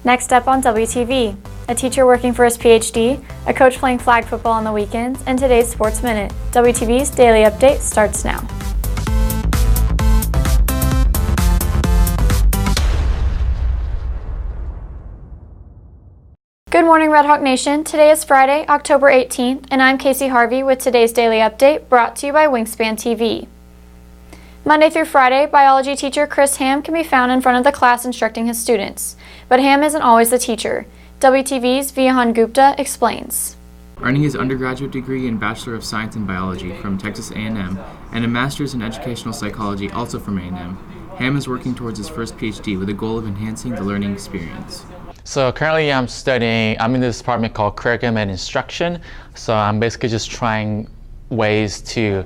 Next up on WTV, a teacher working for his PhD, a coach playing flag football on the weekends, and today's Sports Minute. WTV's Daily Update starts now. Good morning, Red Hawk Nation. Today is Friday, October 18th, and I'm Kasey Harvey with today's Daily Update brought to you by Wingspan TV. Monday through Friday, biology teacher Chris Ham can be found in front of the class instructing his students. But Ham isn't always the teacher. WTV's Vihan Gupta explains. Earning his undergraduate degree in Bachelor of Science in Biology from Texas A&M and a Master's in Educational Psychology also from A&M, Ham is working towards his first PhD with a goal of enhancing the learning experience. So currently I'm in this department called Curriculum and Instruction. So I'm basically just trying ways to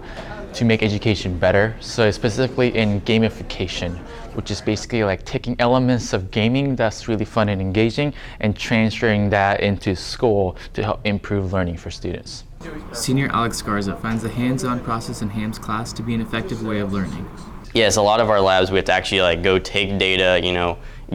make education better. So specifically in gamification, which is basically like taking elements of gaming that's really fun and engaging and transferring that into school to help improve learning for students. Senior Alex Garza finds the hands-on process in Ham's class to be an effective way of learning. Yes, a lot of our labs we have to actually go take data,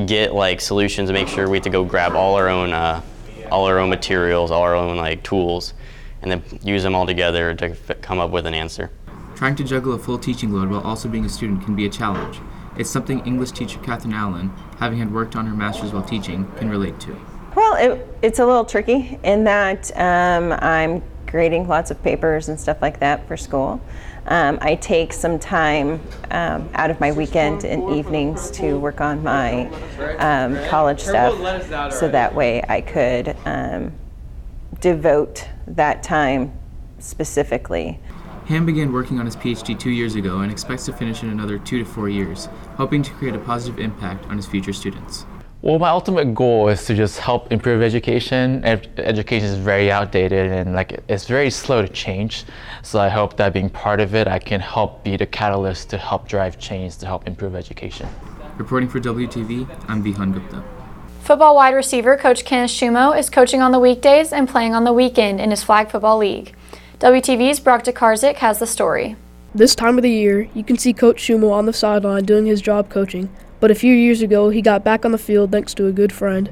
get solutions, and make sure we have to go grab all our own materials, all our own tools, and then use them all together to come up with an answer. Trying to juggle a full teaching load while also being a student can be a challenge. It's something English teacher Catherine Allen, having had worked on her master's while teaching, can relate to. Well, it's a little tricky in that I'm grading lots of papers and stuff like that for school. I take some time out of my weekend and evenings to work on my college stuff, so that way I could devote that time specifically. Ham began working on his PhD 2 years ago and expects to finish in another 2 to 4 years, hoping to create a positive impact on his future students. Well, my ultimate goal is to just help improve education. Education is very outdated and it's very slow to change. So I hope that being part of it, I can help be the catalyst to help drive change to help improve education. Reporting for WTV, I'm Vihan Gupta. Football wide receiver Coach Kenneth Shumo is coaching on the weekdays and playing on the weekend in his flag football league. WTV's Brock DeKarzik has the story. This time of the year, you can see Coach Shumo on the sideline doing his job coaching. But a few years ago, he got back on the field thanks to a good friend.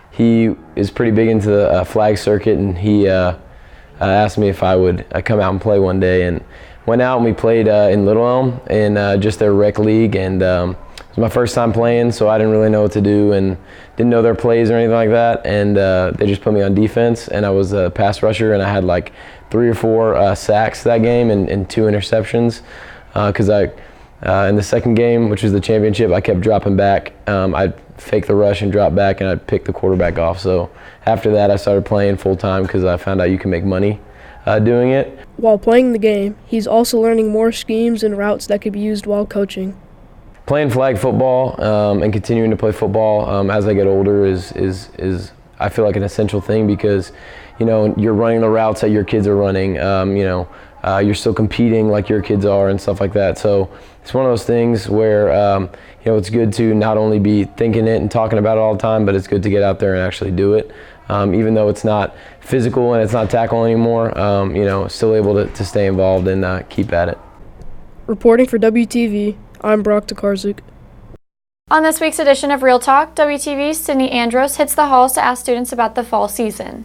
He is pretty big into the flag circuit, and he asked me if I would come out and play one day. And went out and we played in Little Elm in just their rec league. And it was my first time playing, so I didn't really know what to do and didn't know their plays or anything like that. And they just put me on defense, and I was a pass rusher, and I had 3 or 4 sacks that game and 2 interceptions because in the second game, which was the championship, I kept dropping back. I'd fake the rush and drop back, and I'd pick the quarterback off. So after that, I started playing full-time because I found out you can make money doing it. While playing the game, he's also learning more schemes and routes that could be used while coaching. Playing flag football and continuing to play football as I get older is I feel like an essential thing because you're running the routes that your kids are running. You're still competing like your kids are and stuff like that. So it's one of those things where it's good to not only be thinking it and talking about it all the time, but it's good to get out there and actually do it. Even though it's not physical and it's not tackle anymore, still able to stay involved and keep at it. Reporting for WTV, I'm Brock DeKarzik. On this week's edition of Real Talk, WTV's Sydney Andros hits the halls to ask students about the fall season.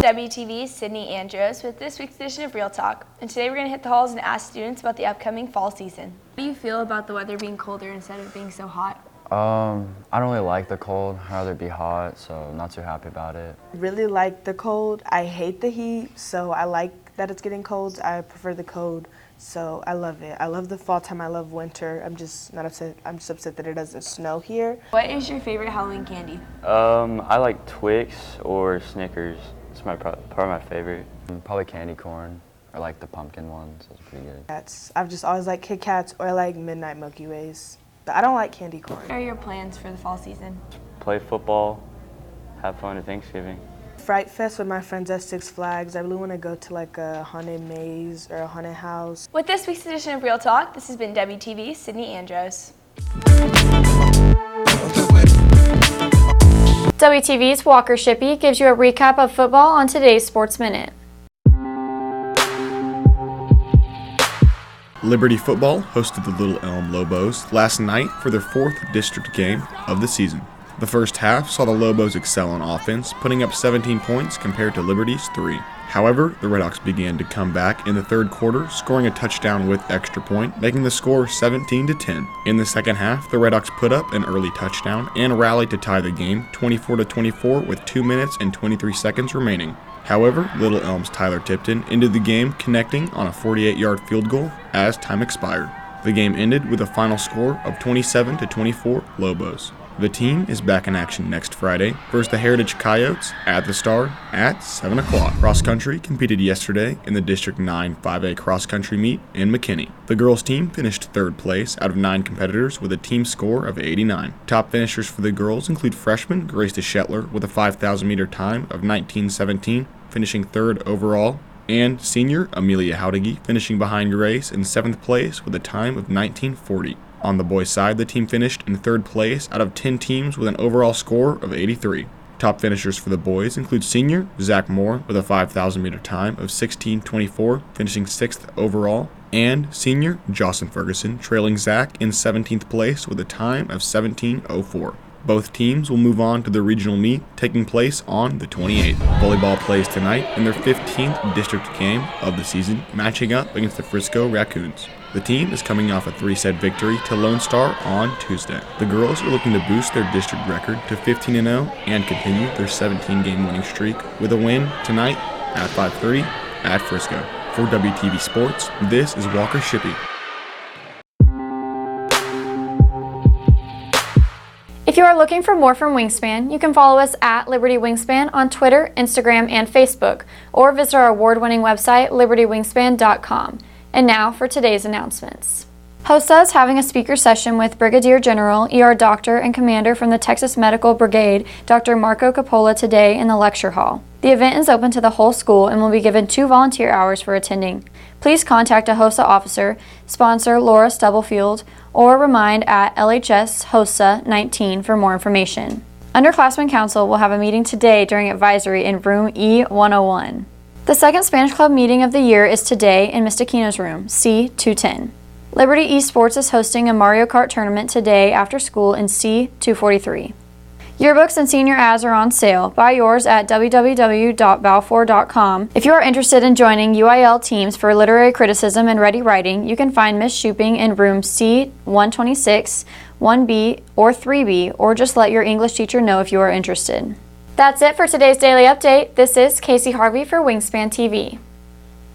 WTV's Sydney Andros with this week's edition of Real Talk, and today we're going to hit the halls and ask students about the upcoming fall season. How do you feel about the weather being colder instead of being so hot? I don't really like the cold. I'd rather it be hot, so I'm not too happy about it. Really like the cold. I hate the heat, so I like that it's getting cold. I prefer the cold, so I love it. I love the fall time. I love winter. I'm just not upset. I'm just upset that it doesn't snow here. What is your favorite Halloween candy? I like Twix or Snickers. It's probably my favorite. Probably candy corn or the pumpkin ones. Those are pretty good. I've just always liked Kit Kats or Midnight Milky Ways. But I don't like candy corn. What are your plans for the fall season? Play football, have fun at Thanksgiving. Fright Fest with my friends at Six Flags. I really want to go to a haunted maze or a haunted house. With this week's edition of Real Talk, this has been WTV's Sydney Andros. WTV's Walker Shippey gives you a recap of football on today's Sports Minute. Liberty football hosted the Little Elm Lobos last night for their 4th district game of the season. The first half saw the Lobos excel on offense, putting up 17 points compared to Liberty's 3. However, the Redhawks began to come back in the third quarter, scoring a touchdown with extra point, making the score 17-10. In the second half, the Redhawks put up an early touchdown and rallied to tie the game 24-24 with 2 minutes and 23 seconds remaining. However, Little Elm's Tyler Tipton ended the game connecting on a 48-yard field goal as time expired. The game ended with a final score of 27-24 Lobos. The team is back in action next Friday versus the Heritage Coyotes at the Star at 7 o'clock. Cross country competed yesterday in the District 9 5A cross country meet in McKinney. The girls team finished 3rd place out of 9 competitors with a team score of 89. Top finishers for the girls include freshman Grace DeShetler with a 5,000 meter time of 19:17, finishing 3rd overall, and senior Amelia Howdigi finishing behind Grace in 7th place with a time of 19:40. On the boys' side, the team finished in 3rd place out of 10 teams with an overall score of 83. Top finishers for the boys include senior Zach Moore with a 5,000 meter time of 16:24, finishing 6th overall, and senior Jocelyn Ferguson trailing Zach in 17th place with a time of 17:04. Both teams will move on to the regional meet taking place on the 28th. Volleyball plays tonight in their 15th district game of the season, matching up against the Frisco Raccoons. The team is coming off a 3-set victory to Lone Star on Tuesday. The girls are looking to boost their district record to 15-0 and continue their 17-game winning streak with a win tonight at 5:30 at Frisco. For WTV Sports, this is Walker Shippey. If you are looking for more from Wingspan, you can follow us at Liberty Wingspan on Twitter, Instagram, and Facebook, or visit our award-winning website, libertywingspan.com. And now for today's announcements. HOSA is having a speaker session with Brigadier General, ER Doctor, and Commander from the Texas Medical Brigade, Dr. Marco Coppola, today in the lecture hall. The event is open to the whole school and will be given 2 volunteer hours for attending. Please contact a HOSA officer, sponsor Laura Stubblefield, or remind at LHS HOSA 19 for more information. Underclassmen Council will have a meeting today during advisory in room E101. The second Spanish Club meeting of the year is today in Ms. Aquino's room, C210. Liberty Esports is hosting a Mario Kart tournament today after school in C243. Yearbooks and senior ads are on sale. Buy yours at www.balfour.com. If you are interested in joining UIL teams for literary criticism and ready writing, you can find Miss Shooping in room C126, 1B, or 3B, or just let your English teacher know if you are interested. That's it for today's Daily Update. This is Kasey Harvey for Wingspan TV.